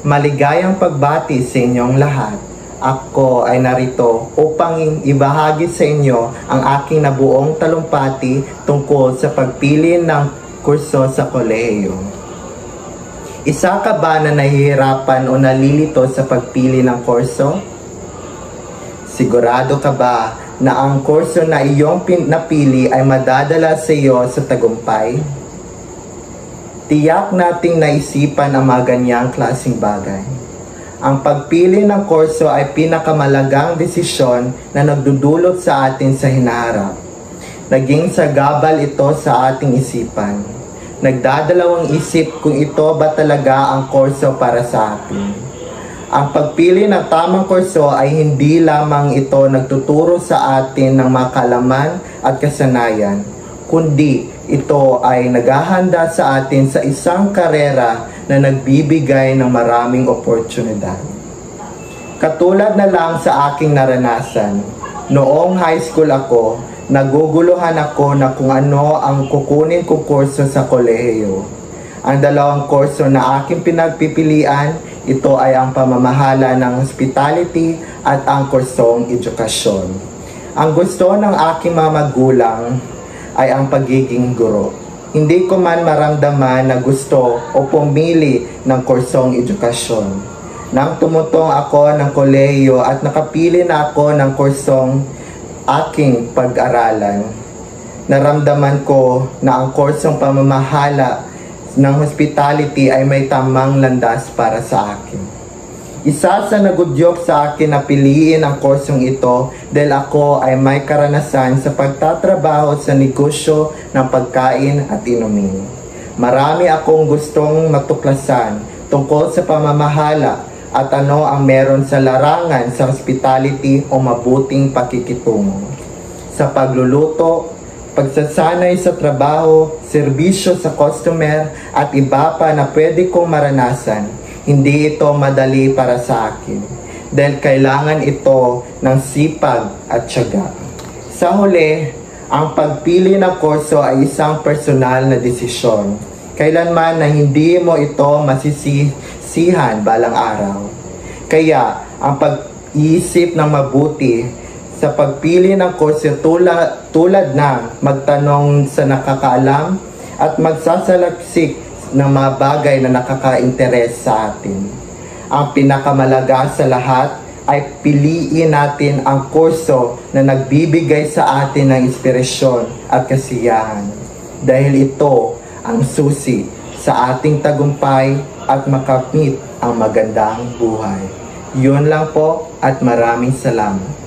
Maligayang pagbati sa inyong lahat. Ako ay narito upang ibahagi sa inyo ang aking nabuong talumpati tungkol sa pagpili ng kurso sa kolehiyo. Isa ka ba na nahihirapan o nalilito sa pagpili ng kurso? Sigurado ka ba na ang kurso na iyong napili ay madadala sa iyo sa tagumpay? Tiyak nating naisipan ang mga ganyang klaseng bagay. Ang pagpili ng kurso ay pinakamalagang desisyon na nagdudulot sa atin sa hinaharap. Naging sagabal ito sa ating isipan. Nagdadalawang isip kung ito ba talaga ang kurso para sa atin. Ang pagpili ng tamang kurso ay hindi lamang ito nagtuturo sa atin ng mga kaalaman at kasanayan, kundi ito ay naghahanda sa atin sa isang karera na nagbibigay ng maraming oportunidad. Katulad na lang sa aking naranasan, noong high school ako, naguguluhan ako na kung ano ang kukunin kong kurso sa kolehiyo. Ang dalawang kurso na aking pinagpipilian, ito ay ang pamamahala ng hospitality at ang kursong edukasyon. Ang gusto ng aking mga magulang ay ang pagiging guro. Hindi ko man maramdaman na gusto o pumili ng kursong edukasyon. Nang tumutong ako ng kolehiyo at nakapili na ako ng kursong aking pag-aralan, naramdaman ko na ang kursong pamamahala ng hospitality ay may tamang landas para sa akin. Isa sa nagudyok sa akin na piliin ang kursong ito dahil ako ay may karanasan sa pagtatrabaho sa negosyo ng pagkain at inumin. Marami akong gustong matuklasan tungkol sa pamamahala at ano ang meron sa larangan sa hospitality o mabuting pakikitungo. Sa pagluluto, pagsasanay sa trabaho, serbisyo sa customer at iba pa na pwede kong maranasan, hindi ito madali para sa akin dahil kailangan ito ng sipag at tiyaga. Sa huli, ang pagpili ng kurso ay isang personal na desisyon. Kailanman na hindi mo ito masisisihan balang araw. Kaya, ang pag-iisip ng mabuti sa pagpili ng kurso tulad ng magtanong sa nakakaalam at magsasalaksik ng mga bagay na nakaka-interes sa atin. Ang pinakamalaga sa lahat ay piliin natin ang kurso na nagbibigay sa atin ng inspirasyon at kasiyahan. Dahil ito ang susi sa ating tagumpay at makamit ang magandang buhay. Yun lang po at maraming salamat.